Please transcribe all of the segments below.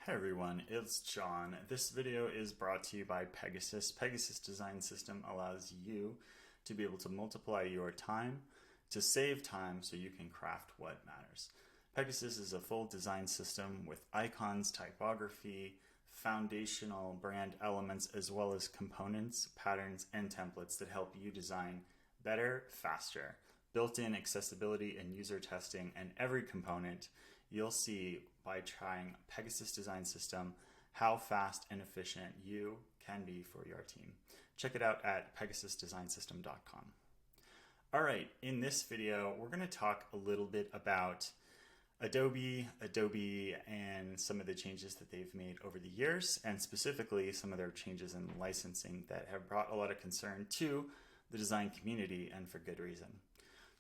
Hey everyone, it's John. This video is brought to you by Pegasus. Pegasus Design System allows you to be able to multiply your time to save time so you can craft what matters. Pegasus is a full design system with icons, typography, foundational brand elements, as well as components, patterns, and templates that help you design better, faster. Built-in accessibility and user testing, and every component you'll see by trying Pegasus Design System how fast and efficient you can be for your team. Check it out at pegasusdesignsystem.com. All right, in this video, we're going to talk a little bit about Adobe, and some of the changes that they've made over the years, and specifically some of their changes in licensing that have brought a lot of concern to the design community, and for good reason.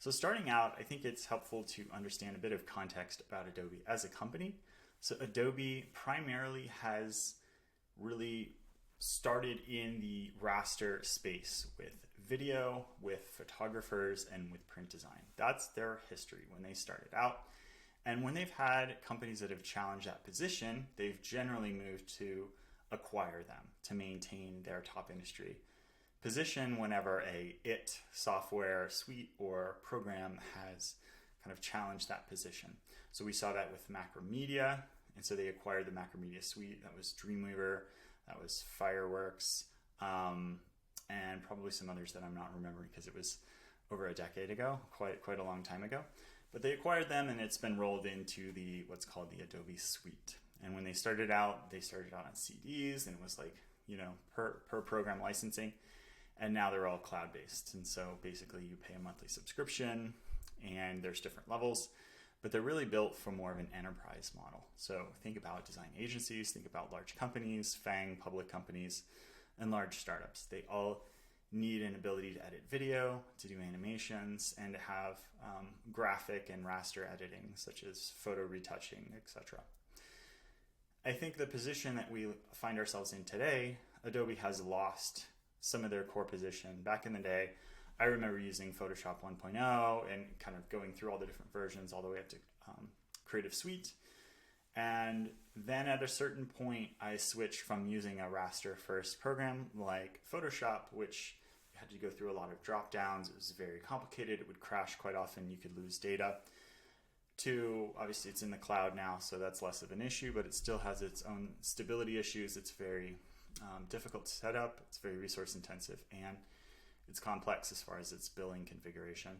So starting out, I think it's helpful to understand a bit of context about Adobe as a company. So Adobe primarily has really started in the raster space with video, with photographers, and with print design. That's their history when they started out. And when they've had companies that have challenged that position, they've generally moved to acquire them to maintain their top industry position whenever it software suite or program has kind of challenged that position. So we saw that with Macromedia, and so they acquired the Macromedia suite. That was Dreamweaver, that was Fireworks, and probably some others that I'm not remembering because it was over a decade ago, quite a long time ago. But they acquired them, and it's been rolled into the what's called the Adobe suite. And when they started out on CDs, and it was like, per program licensing. And now they're all cloud-based. And so basically you pay a monthly subscription, and there's different levels, but they're really built for more of an enterprise model. So think about design agencies, think about large companies, FAANG, public companies, and large startups. They all need an ability to edit video, to do animations, and to have graphic and raster editing, such as photo retouching, etc. I think the position that we find ourselves in today, Adobe has lost some of their core position. Back in the day, I remember using Photoshop 1.0 and kind of going through all the different versions all the way up to Creative Suite. And then at a certain point, I switched from using a raster first program like Photoshop, which you had to go through a lot of drop downs. It was very complicated. It would crash quite often. You could lose data. To obviously it's in the cloud now, so that's less of an issue, but it still has its own stability issues. It's very difficult to set up, it's very resource intensive, and it's complex as far as its billing configuration.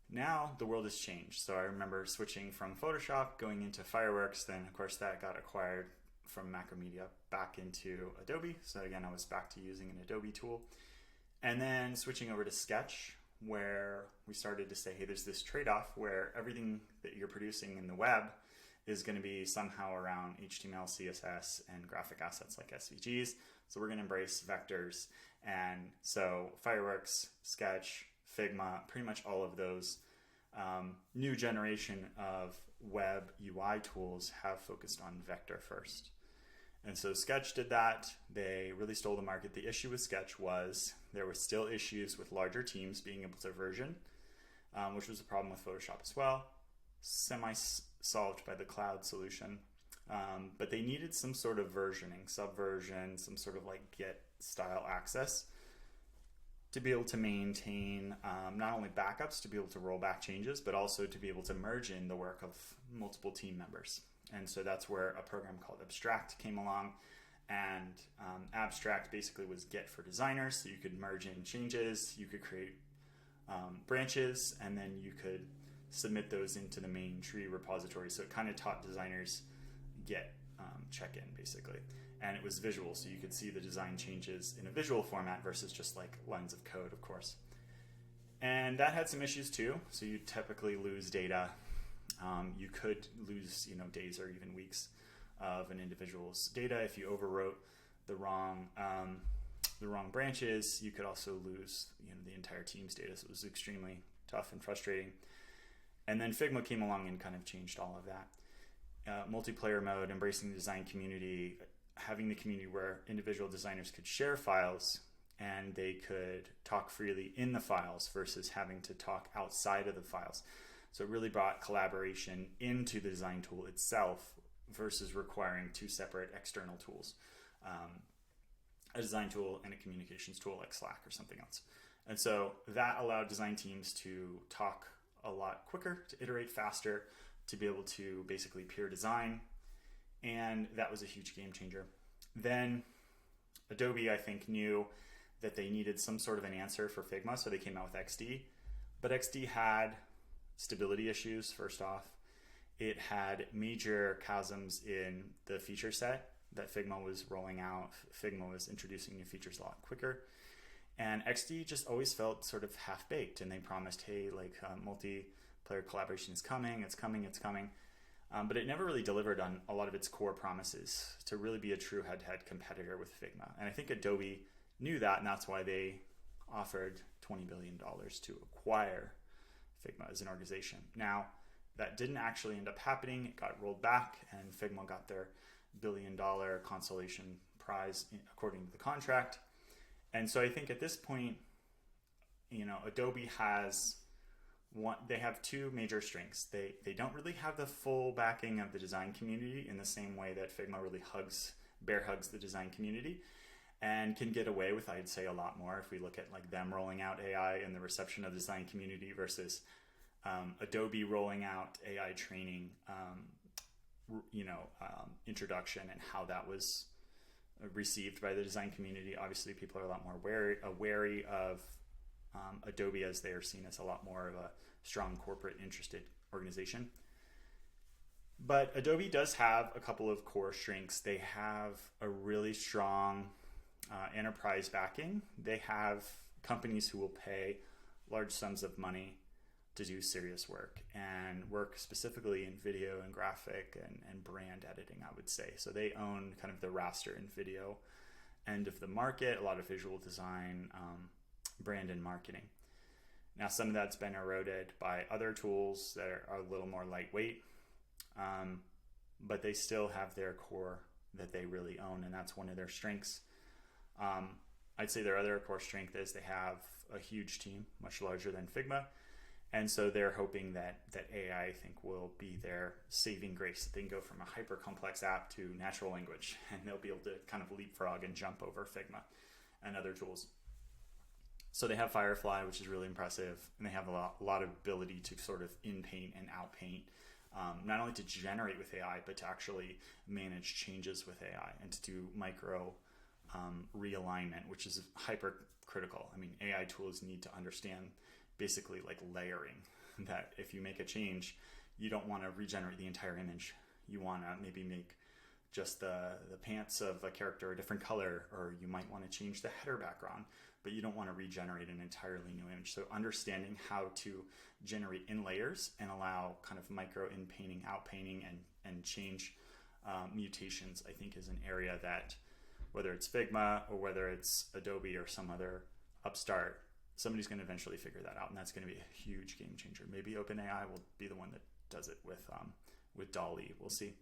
Now the world has changed. So I remember switching from Photoshop, going into Fireworks, then of course that got acquired from Macromedia back into Adobe. So again, I was back to using an Adobe tool. And then switching over to Sketch, where we started to say, hey, there's this trade-off where everything that you're producing in the web is going to be somehow around HTML, CSS, and graphic assets like SVGs. So we're going to embrace vectors. And so Fireworks, Sketch, Figma, pretty much all of those new generation of web UI tools have focused on vector first. And so Sketch did that. They really stole the market. The issue with Sketch was there were still issues with larger teams being able to version, which was a problem with Photoshop as well. Semi-solved by the cloud solution, but they needed some sort of versioning, subversion, some sort of like Git style access to be able to maintain not only backups, to be able to roll back changes, but also to be able to merge in the work of multiple team members. And so that's where a program called Abstract came along, and Abstract basically was Git for designers. So you could merge in changes, you could create branches, and then you could submit those into the main tree repository. So it kind of taught designers Git check-in basically. And it was visual, so you could see the design changes in a visual format versus just like lines of code, of course. And that had some issues too. So you typically lose data. You could lose, days or even weeks of an individual's data if you overwrote the wrong branches. You could also lose, the entire team's data. So it was extremely tough and frustrating. And then Figma came along and kind of changed all of that. Multiplayer mode, embracing the design community, having the community where individual designers could share files and they could talk freely in the files versus having to talk outside of the files. So it really brought collaboration into the design tool itself versus requiring two separate external tools, a design tool and a communications tool like Slack or something else. And so that allowed design teams to talk a lot quicker, to iterate faster, to be able to basically peer design. And that was a huge game changer. Then Adobe, I think, knew that they needed some sort of an answer for Figma, so they came out with XD. But XD had stability issues, first off. It had major chasms in the feature set that Figma was rolling out. Figma was introducing new features a lot quicker. And XD just always felt sort of half-baked, and they promised, hey, like multiplayer collaboration is coming, it's coming. But it never really delivered on a lot of its core promises to really be a true head-to-head competitor with Figma. And I think Adobe knew that, and that's why they offered $20 billion to acquire Figma as an organization. Now, that didn't actually end up happening. It got rolled back, and Figma got their $1 billion consolation prize according to the contract. And so I think at this point, Adobe has they have two major strengths. They don't really have the full backing of the design community in the same way that Figma really bear hugs the design community, and can get away with, I'd say, a lot more if we look at like them rolling out AI and the reception of the design community versus Adobe rolling out AI training, introduction, and how that was received by the design community. Obviously, people are a lot more wary of Adobe, as they are seen as a lot more of a strong corporate interested organization. But Adobe does have a couple of core strengths. They have a really strong enterprise backing. They have companies who will pay large sums of money to do serious work, and work specifically in video and graphic and brand editing, I would say. So they own kind of the raster and video end of the market, a lot of visual design, brand and marketing. Now, some of that's been eroded by other tools that are a little more lightweight, but they still have their core that they really own, and that's one of their strengths. I'd say their other core strength is they have a huge team, much larger than Figma. And so they're hoping that AI, I think, will be their saving grace. That they can go from a hyper complex app to natural language, and they'll be able to kind of leapfrog and jump over Figma and other tools. So they have Firefly, which is really impressive, and they have a lot of ability to sort of in-paint and out-paint, not only to generate with AI, but to actually manage changes with AI and to do micro realignment, which is hyper critical. I mean, AI tools need to understand basically like layering, that if you make a change, you don't want to regenerate the entire image. You want to maybe make just the pants of a character a different color, or you might want to change the header background, but you don't want to regenerate an entirely new image. So understanding how to generate in layers and allow kind of micro in painting, out painting, and change mutations, I think is an area that, whether it's Figma or whether it's Adobe or some other upstart, somebody's going to eventually figure that out, and that's going to be a huge game changer. Maybe OpenAI will be the one that does it with DALL-E. We'll see,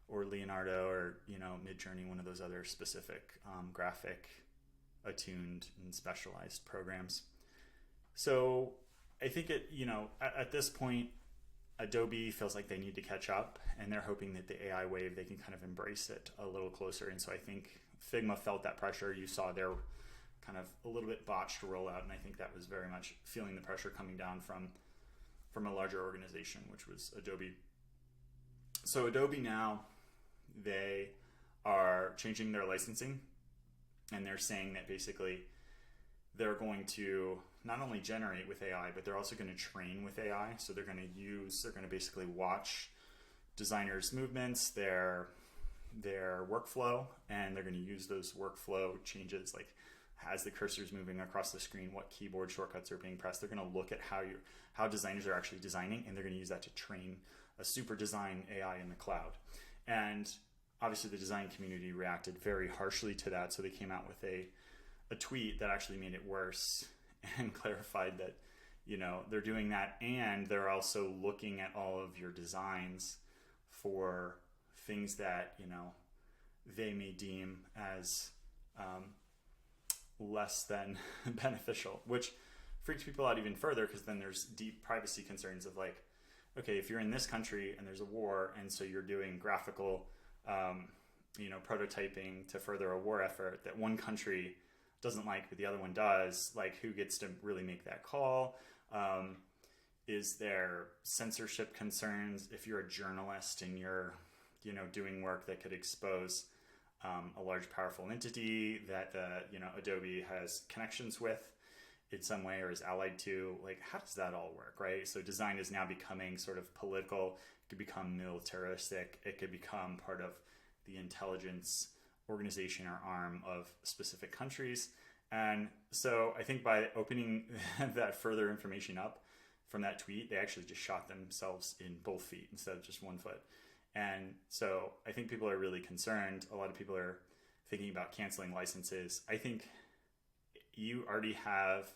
or Leonardo, or Midjourney, one of those other specific graphic attuned and specialized programs. So I think at this point, Adobe feels like they need to catch up, and they're hoping that the AI wave, they can kind of embrace it a little closer. And so I think Figma felt that pressure. You saw their kind of a little bit botched rollout, and I think that was very much feeling the pressure coming down from a larger organization, which was Adobe. So Adobe now, they are changing their licensing, and they're saying that basically they're going to not only generate with AI, but they're also going to train with AI. So they're going to basically watch designers' movements, their workflow, and they're going to use those workflow changes, like as the cursor is moving across the screen, what keyboard shortcuts are being pressed. They're going to look at how designers are actually designing, and they're going to use that to train a super design AI in the cloud. And obviously the design community reacted very harshly to that, so they came out with a tweet that actually made it worse and clarified that they're doing that, and they're also looking at all of your designs for things that they may deem as less than beneficial, which freaks people out even further, because then there's deep privacy concerns of like, okay, if you're in this country and there's a war, and so you're doing graphical, prototyping to further a war effort that one country doesn't like, but the other one does, like who gets to really make that call? Is there censorship concerns if you're a journalist and you're, doing work that could expose a large, powerful entity that Adobe has connections with in some way or is allied to? Like, how does that all work, right? So design is now becoming sort of political. It could become militaristic. It could become part of the intelligence organization or arm of specific countries. And so I think by opening that further information up from that tweet, they actually just shot themselves in both feet instead of just one foot. And so I think people are really concerned. A lot of people are thinking about canceling licenses. I think you already have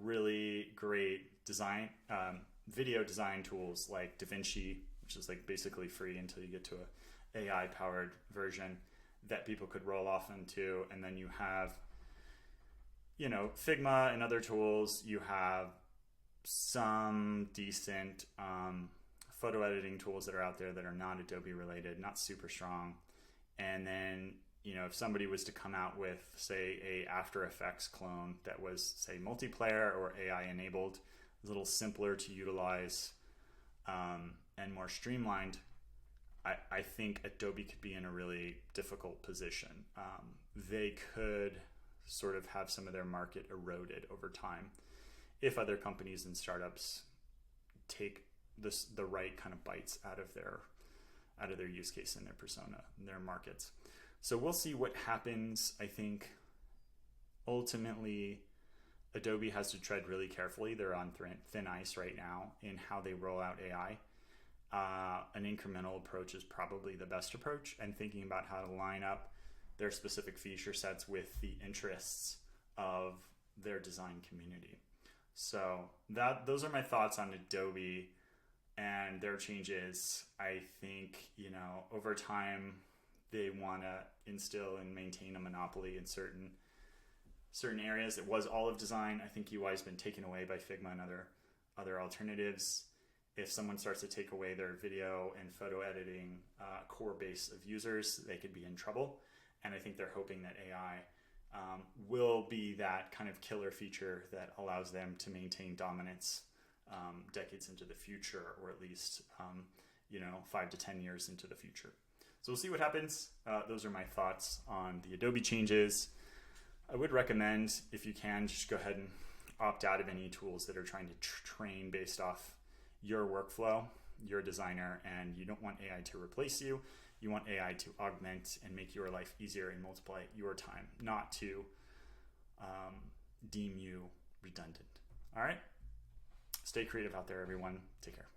really great design, video design tools like DaVinci, which is like basically free until you get to a AI powered version that people could roll off into. And then you have, Figma and other tools. You have some decent photo editing tools that are out there that are not Adobe related, not super strong. And then, if somebody was to come out with, say, a After Effects clone that was, say, multiplayer or AI enabled, a little simpler to utilize and more streamlined, I think Adobe could be in a really difficult position. They could sort of have some of their market eroded over time if other companies and startups take the right kind of bites out of their use case and their persona and their markets. So we'll see what happens. I think ultimately Adobe has to tread really carefully. They're on thin ice right now in how they roll out AI. An incremental approach is probably the best approach, and thinking about how to line up their specific feature sets with the interests of their design community. So those are my thoughts on Adobe and their changes. I think, over time, they want to instill and maintain a monopoly in certain areas. It was all of design. I think UI has been taken away by Figma and other alternatives. If someone starts to take away their video and photo editing core base of users, they could be in trouble. And I think they're hoping that AI will be that kind of killer feature that allows them to maintain dominance decades into the future, or at least 5 to 10 years into the future. So we'll see what happens. Those are my thoughts on the Adobe changes. I would recommend, if you can, just go ahead and opt out of any tools that are trying to train based off your workflow. You're a designer and you don't want AI to replace you. You want AI to augment and make your life easier and multiply your time, not to deem you redundant. All right? Stay creative out there, everyone. Take care.